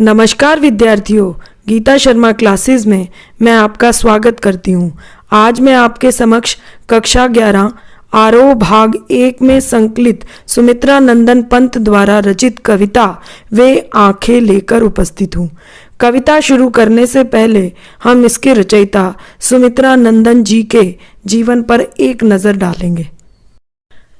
नमस्कार विद्यार्थियों, गीता शर्मा क्लासेस में मैं आपका स्वागत करती हूँ। आज मैं आपके समक्ष कक्षा 11 आरोह भाग 1 में संकलित सुमित्रा नंदन पंत द्वारा रचित कविता वे आंखें लेकर उपस्थित हूँ। कविता शुरू करने से पहले हम इसके रचयिता सुमित्रा नंदन जी के जीवन पर एक नज़र डालेंगे।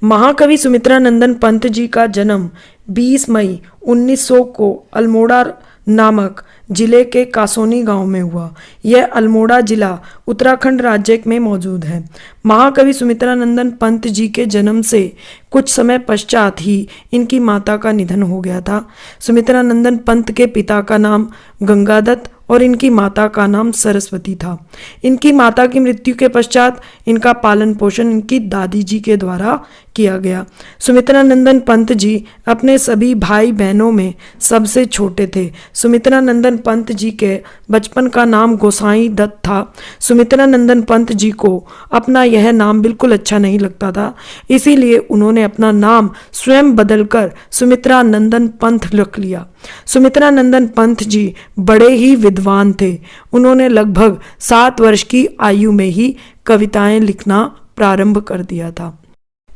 महाकवि सुमित्रा नंदन पंत जी का जन्म 20 मई 1900 को अल्मोड़ा नामक जिले के कासोनी गांव में हुआ। यह अल्मोड़ा जिला उत्तराखंड राज्य में मौजूद है। महाकवि सुमित्रा नंदन पंत जी के जन्म से कुछ समय पश्चात ही इनकी माता का निधन हो गया था। सुमित्रा नंदन पंत के पिता का नाम गंगादत्त और इनकी माता का नाम सरस्वती था। इनकी माता की मृत्यु के पश्चात इनका पालन पोषण इनकी दादी जी के द्वारा किया गया। सुमित्रा नंदन पंत जी अपने सभी भाई बहनों में सबसे छोटे थे। सुमित्रा नंदन पंत जी के बचपन का नाम गोसाई दत्त था। सुमित्रा नंदन पंत जी को अपना यह नाम बिल्कुल अच्छा नहीं लगता था, इसीलिए उन्होंने अपना नाम स्वयं बदलकर सुमित्रा नंदन पंत रख लिया। सुमित्रा नंदन पंत जी बड़े ही विद्वान थे। उन्होंने लगभग 7 वर्ष की आयु में ही कविताएं लिखना प्रारंभ कर दिया था।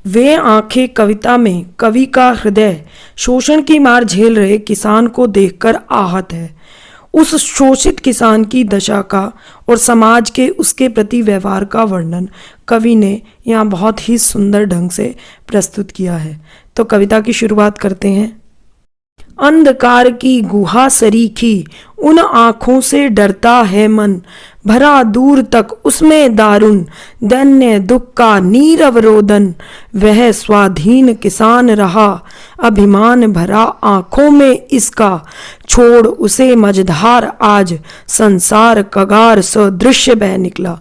वे आंखें कविता में कवि का हृदय शोषण की मार झेल रहे किसान को देखकर आहत है। उस शोषित किसान की दशा का और समाज के उसके प्रति व्यवहार का वर्णन कवि ने यहाँ बहुत ही सुंदर ढंग से प्रस्तुत किया है। तो कविता की शुरुआत करते हैं। अंधकार की गुहा सरीखी उन आँखों से डरता है मन, भरा दूर तक उसमें दारुण दैन्य दुख का नीरव रोदन। वह स्वाधीन किसान रहा अभिमान भरा आँखों में इसका, छोड़ उसे मझधार आज संसार कगार सदृश्य बह निकला।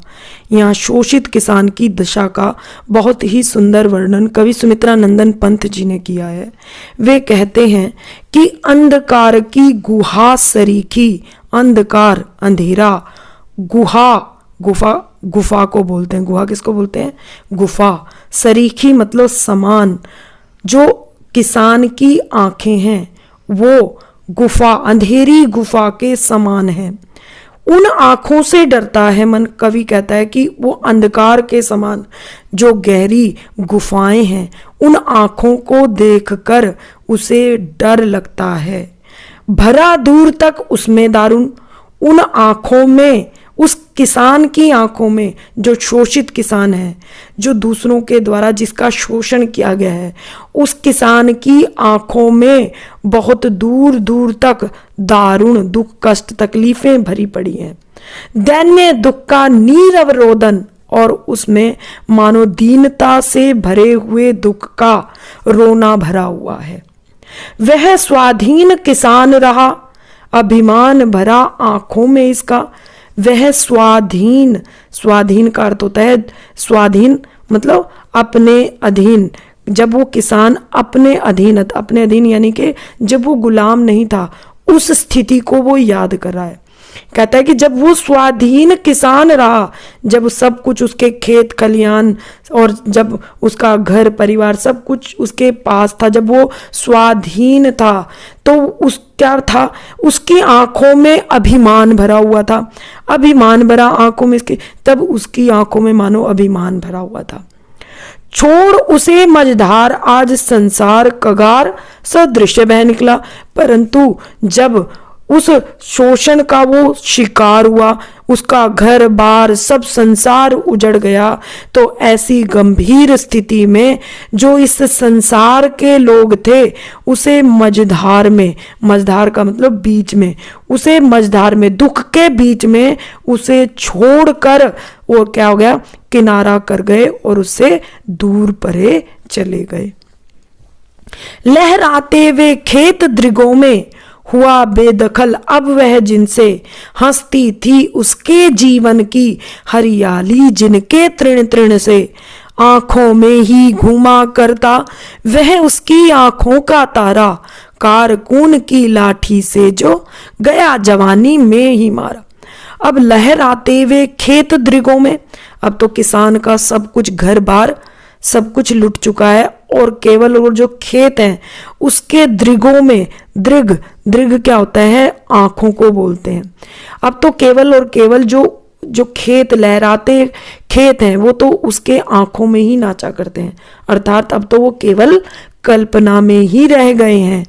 यहाँ शोषित किसान की दशा का बहुत ही सुंदर वर्णन कवि सुमित्रा नंदन पंत जी ने किया है। वे कहते हैं कि अंधकार की गुहा सरीखी, अंधकार अंधेरा, गुफा को बोलते हैं। गुहा किसको बोलते हैं? गुफा। सरीखी मतलब समान। जो किसान की आंखें हैं वो गुफा, अंधेरी गुफा के समान है। उन आँखों से डरता है मन। कवि कहता है कि वो अंधकार के समान जो गहरी गुफाएं हैं, उन आँखों को देखकर उसे डर लगता है। भरा दूर तक उसमें दारुण, उन आँखों में, उस किसान की आंखों में, जो शोषित किसान है, जो दूसरों के द्वारा जिसका शोषण किया गया है, उस किसान की आंखों में बहुत दूर दूर तक दारुण दुख, कष्ट, तकलीफें भरी पड़ी हैं। दैन्य दुख का नीरव रोदन, और उसमें मानो दीनता से भरे हुए दुख का रोना भरा हुआ है। वह स्वाधीन किसान रहा अभिमान भरा आंखों में इसका। वह स्वाधीन, स्वाधीन का अर्थ होता है स्वाधीन मतलब अपने अधीन। जब वो किसान अपने अधीन यानी कि जब वो गुलाम नहीं था, उस स्थिति को वो याद कर रहा है। कहता है कि जब वो स्वाधीन किसान रहा, जब सब कुछ उसके खेत खलियान और जब उसका घर परिवार सब कुछ उसके पास था, जब वो स्वाधीन था, तो उस क्या था, उसकी आंखों में अभिमान भरा हुआ था। अभिमान भरा आंखों में इसके, तब उसकी आंखों में मानो अभिमान भरा हुआ था। छोड़ उसे मझधार आज संसार कगार सदृश्य बह निकला। परंतु जब उस शोषण का वो शिकार हुआ, उसका घर बार सब संसार उजड़ गया, तो ऐसी गंभीर स्थिति में जो इस संसार के लोग थे उसे मझधार में, मझधार का मतलब बीच में, उसे मझधार में, दुख के बीच में उसे छोड़कर वो क्या हो गया, किनारा कर गए और उससे दूर परे चले गए। लहराते वे खेत दृगों में हुआ बेदखल अब वह, जिनसे हंसती थी उसके जीवन की हरियाली, जिनके तृण तृण से आंखों में ही घूमा करता वह उसकी आंखों का तारा, कारकून की लाठी से जो गया जवानी में ही मारा। अब लहराते हुए खेत दृगों में, अब तो किसान का सब कुछ घर बार सब कुछ लुट चुका है और केवल और जो खेत हैं उसके दृगों में, दृग दृग क्या होता है, आंखों को बोलते हैं। अब तो केवल और केवल जो खेत, लहराते खेत हैं, वो तो उसके आंखों में ही नाचा करते हैं, अर्थात अब तो वो केवल कल्पना में ही रह गए हैं।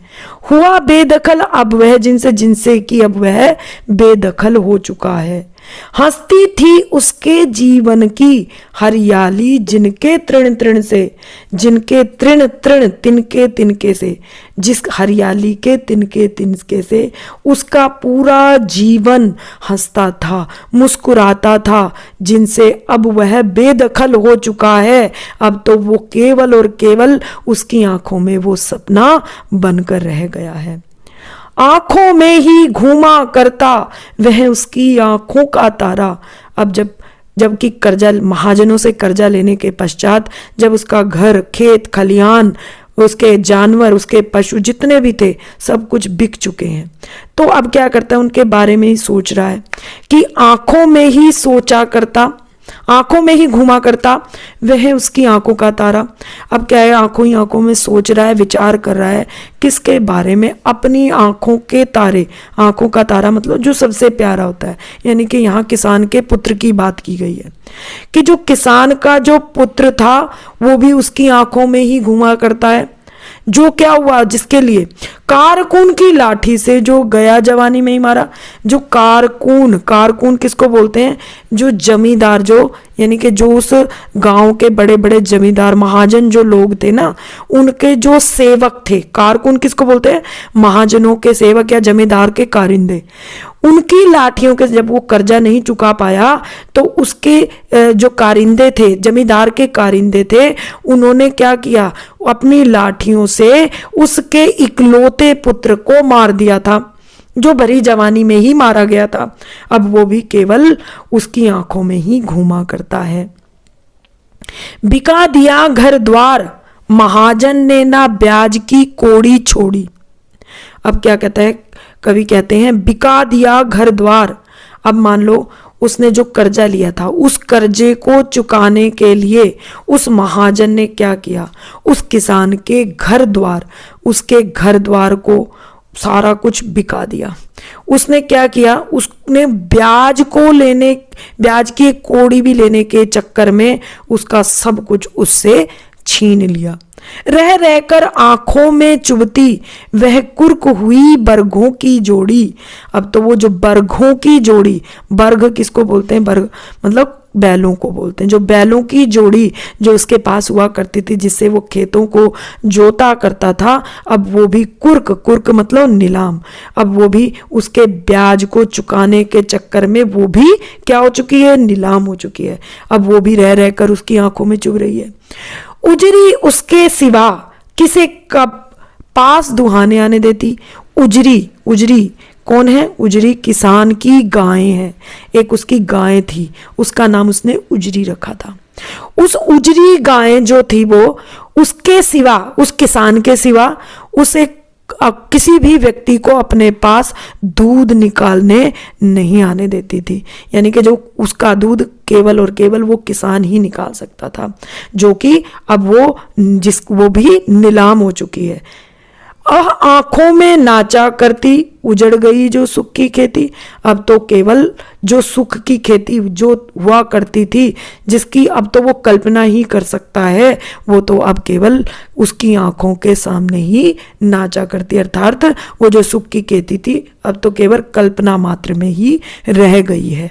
हुआ बेदखल अब वह जिनसे कि अब वह बेदखल हो चुका है। हंसती थी उसके जीवन की हरियाली जिनके तृण तृण से, जिनके तृण तृण तिनके तिनके से, जिस हरियाली के तिनके तिनके से उसका पूरा जीवन हंसता था, मुस्कुराता था, जिनसे अब वह बेदखल हो चुका है। अब तो वो केवल और केवल उसकी आंखों में वो सपना बनकर रह गया है। आंखों में ही घूमा करता वह उसकी आंखों का तारा। अब जबकि कर्जा, महाजनों से कर्जा लेने के पश्चात जब उसका घर, खेत, खलिहान, उसके जानवर, उसके पशु जितने भी थे सब कुछ बिक चुके हैं, तो अब क्या करता है, उनके बारे में ही सोच रहा है कि आंखों में ही सोचा करता, आंखों में ही घूमा करता वह उसकी आंखों का तारा। अब क्या है, आंखों ही आंखों में सोच रहा है, विचार कर रहा है किसके बारे में, अपनी आंखों के तारे। आंखों का तारा मतलब जो सबसे प्यारा होता है, यानी कि यहाँ किसान के पुत्र की बात की गई है कि जो किसान का जो पुत्र था वो भी उसकी आंखों में ही घूमा करता है। जो क्या हुआ, जिसके लिए कारकुन की लाठी से जो गया जवानी में ही मारा। जो कारकुन, कारकुन किसको बोलते हैं, जो जमींदार, जो यानी कि जो उस गांव के बड़े बड़े जमींदार, महाजन जो लोग थे ना, उनके जो सेवक थे। कारकुन किसको बोलते हैं, महाजनों के सेवक या जमींदार के कारिंदे। उनकी लाठियों के जब वो कर्जा नहीं चुका पाया तो उसके जो कारिंदे थे, जमींदार के कारिंदे थे, उन्होंने क्या किया, अपनी लाठियों से उसके इकलौते पुत्र को मार दिया था, जो भरी जवानी में ही मारा गया था। अब वो भी केवल उसकी आंखों में ही घूमा करता है। बिका दिया घर द्वार महाजन ने ना ब्याज की कोड़ी छोड़ी। अब क्या कहता है, कवि कहते हैं बिका दिया घर द्वार। अब मान लो उसने जो कर्जा लिया था, उस कर्जे को चुकाने के लिए उस महाजन ने क्या किया, उस किसान के घर द्वार, उसके घर द्वार को सारा कुछ बिका दिया। उसने क्या किया, उसने ब्याज को लेने, ब्याज की एक कौड़ी भी लेने के चक्कर में उसका सब कुछ उससे छीन लिया। रह रहकर आंखों में चुभती वह कुर्क हुई बरघों की जोड़ी। अब तो वो जो बरघों की जोड़ी, बर्घ किसको बोलते हैं, बर्घ मतलब बैलों को बोलते हैं, जो बैलों की जोड़ी जो उसके पास हुआ करती थी, जिससे वो खेतों को जोता करता था, अब वो भी कुर्क, कुर्क मतलब नीलाम, अब वो भी उसके ब्याज को चुकाने के चक्कर में वो भी क्या हो चुकी है, नीलाम हो चुकी है। अब वो भी रह रहकर उसकी आंखों में चुभ रही है। उजरी उसके सिवा किसे कब पास दुहाने आने देती। उजरी, उजरी कौन है, उजरी किसान की गायें हैं। एक उसकी गायें थी, उसका नाम उसने उजरी रखा था। उस उजरी गायें जो थी वो उसके सिवा, उस किसान के सिवा उसे किसी भी व्यक्ति को अपने पास दूध निकालने नहीं आने देती थी। यानी कि जो उसका दूध केवल और केवल वो किसान ही निकाल सकता था, जो कि अब वो भी नीलाम हो चुकी है। आंखों में नाचा करती उजड़ गई जो सुख की खेती। अब तो केवल जो सुख की खेती जो हुआ करती थी, जिसकी अब तो वो कल्पना ही कर सकता है, वो तो अब केवल उसकी आंखों के सामने ही नाचा करती, अर्थात वो जो सुख की खेती थी अब तो केवल कल्पना मात्र में ही रह गई है।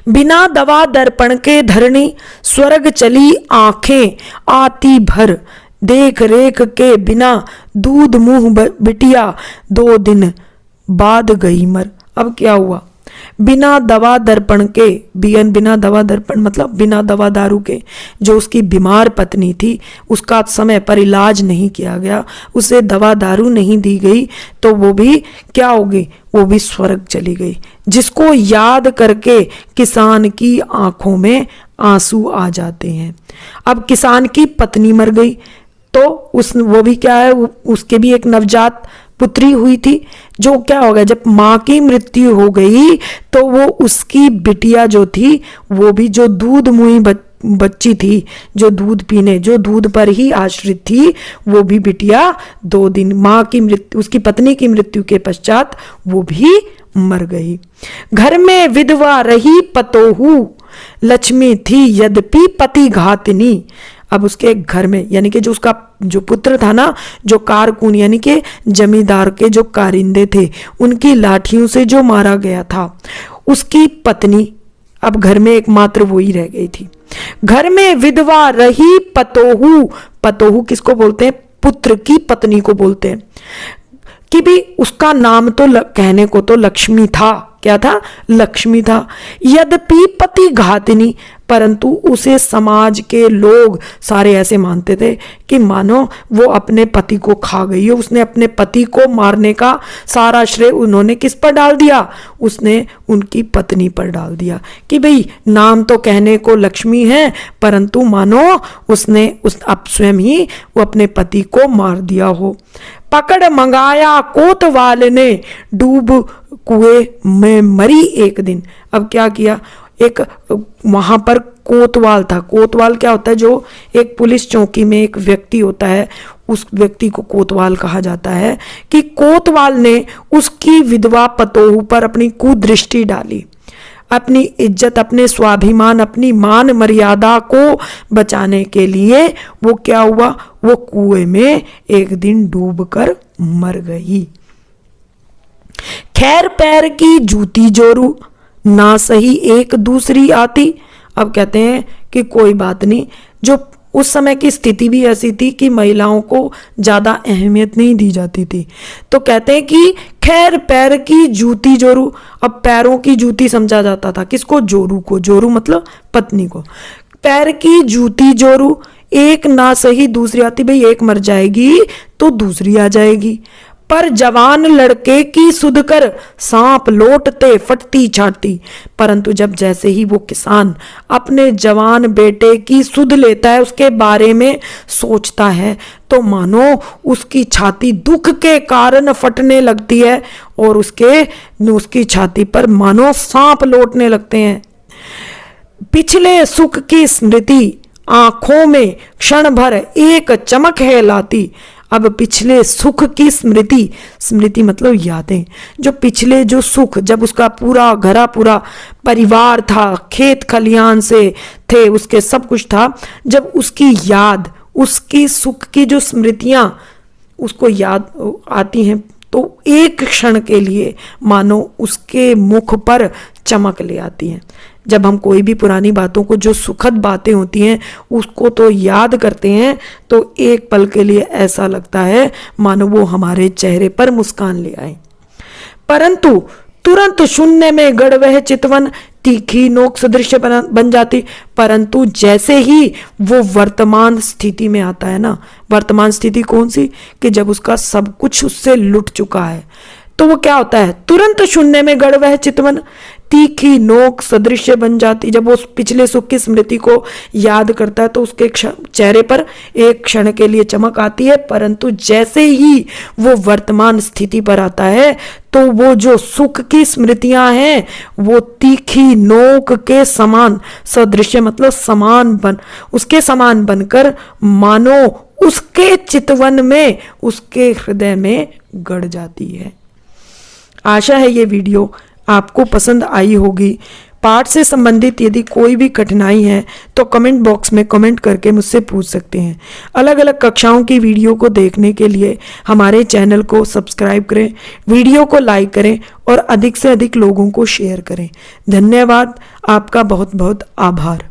बिना दवा दर्पण के धरणी स्वर्ग चली आंखें आती भर। देख रेख के बिना दूध मुंह बिटिया 2 दिन बाद गई मर। अब क्या हुआ, बिना दवा दर्पण के, बिना दवा दर्पण मतलब बिना दवा दारू के, जो उसकी बीमार पत्नी थी उसका समय पर इलाज नहीं किया गया, उसे दवा दारू नहीं दी गई, तो वो भी क्या होगी, वो भी स्वर्ग चली गई। जिसको याद करके किसान की आंखों में आंसू आ जाते हैं। अब किसान की पत्नी मर गई तो वो भी क्या है, उसके भी एक नवजात पुत्री हुई थी, जो क्या हो गया, जब माँ की मृत्यु हो गई तो वो उसकी बिटिया जो थी वो भी जो दूध मुई बच्ची थी जो दूध पीने, जो दूध पर ही आश्रित थी, वो भी बिटिया 2 दिन माँ की मृत्यु, उसकी पत्नी की मृत्यु के पश्चात वो भी मर गई। घर में विधवा रही पतोहू, लक्ष्मी थी यद्यपि पति घातनी। अब उसके घर में, यानी कि जो उसका जो पुत्र था ना, जो कारकुन यानी कि जमींदार के जो कारिंदे थे, उनकी लाठियों से जो मारा गया था, उसकी पत्नी, अब घर में एकमात्र वो ही रह गई थी। घर में विधवा रही पतोहू, पतोहू किसको बोलते हैं? पुत्र की पत्नी को बोलते हैं। कि भी उसका नाम तो कहने को तो लक्ष्मी था, क्या था? लक्ष्मी था। यद्यपि पति घातनी, परंतु उसे समाज के लोग सारे ऐसे मानते थे कि मानो वो अपने पति को खा गई है। उसने अपने पति को मारने का सारा श्रेय उन्होंने किस पर डाल दिया? उसने उनकी पत्नी पर डाल दिया कि भाई नाम तो कहने को लक्ष्मी है, परंतु मानो उसने अब स्वयं ही वो अपने पति को मार दिया हो। पकड़ मंगाया कोतवाल ने, डूब कुएं में मरी एक दिन। अब क्या किया? एक वहां पर कोतवाल था। कोतवाल क्या होता है? जो एक पुलिस चौकी में एक व्यक्ति होता है, उस व्यक्ति को कोतवाल कहा जाता है। कि कोतवाल ने उसकी विधवा पतोहू पर अपनी कुदृष्टि डाली। अपनी इज्जत, अपने स्वाभिमान, अपनी मान मर्यादा को बचाने के लिए वो क्या हुआ? वो कुएं में एक दिन डूबकर मर गई। खैर पैर की जूती जोरू, ना सही एक दूसरी आती। अब कहते हैं कि कोई बात नहीं, जो उस समय की स्थिति भी ऐसी थी कि महिलाओं को ज्यादा अहमियत नहीं दी जाती थी, तो कहते हैं कि खैर पैर की जूती जोरू। अब पैरों की जूती समझा जाता था किसको? जोरू को। जोरू मतलब पत्नी को। पैर की जूती जोरू, एक ना सही दूसरी आती। भाई एक मर जाएगी तो दूसरी आ जाएगी। पर जवान लड़के की सुध कर, सांप लौटते फटती छाटी। परंतु जब जैसे ही वो किसान अपने जवान बेटे की सुध लेता है, उसके बारे में सोचता है, तो मानो उसकी छाती दुख के कारण फटने लगती है और उसकी छाती पर मानो सांप लौटने लगते हैं। पिछले सुख की स्मृति आंखों में क्षण भर एक चमक है लाती। अब पिछले सुख की स्मृति, स्मृति मतलब यादें, जो पिछले जो सुख, जब उसका पूरा घरा पूरा परिवार था, खेत खलियान से थे, उसके सब कुछ था, जब उसकी याद, उसकी सुख की जो स्मृतियां उसको याद आती हैं, तो एक क्षण के लिए मानो उसके मुख पर चमक ले आती हैं। जब हम कोई भी पुरानी बातों को, जो सुखद बातें होती हैं, उसको तो याद करते हैं, तो एक पल के लिए ऐसा लगता है मानो वो हमारे चेहरे पर मुस्कान ले आए। परंतु तुरंत शून्य में गड़ वह चितवन, तीखी नोक सदृश बन जाती। परंतु जैसे ही वो वर्तमान स्थिति में आता है ना, वर्तमान स्थिति कौन सी? कि जब उसका सब कुछ उससे लुट चुका है, तो वो क्या होता है? तुरंत शून्य में गड़ वह चितवन, तीखी नोक सदृश बन जाती। जब वो पिछले सुख की स्मृति को याद करता है, तो उसके चेहरे पर एक क्षण के लिए चमक आती है, परंतु जैसे ही वो वर्तमान स्थिति पर आता है, तो वो जो सुख की स्मृतियां हैं, वो तीखी नोक के समान, सदृश मतलब समान उसके समान बनकर मानो उसके चितवन में, उसके हृदय में गड़ जाती है। आशा है ये वीडियो आपको पसंद आई होगी। पाठ से संबंधित यदि कोई भी कठिनाई है तो कमेंट बॉक्स में कमेंट करके मुझसे पूछ सकते हैं। अलग अलग कक्षाओं की वीडियो को देखने के लिए हमारे चैनल को सब्सक्राइब करें, वीडियो को लाइक करें और अधिक से अधिक लोगों को शेयर करें। धन्यवाद, आपका बहुत बहुत आभार।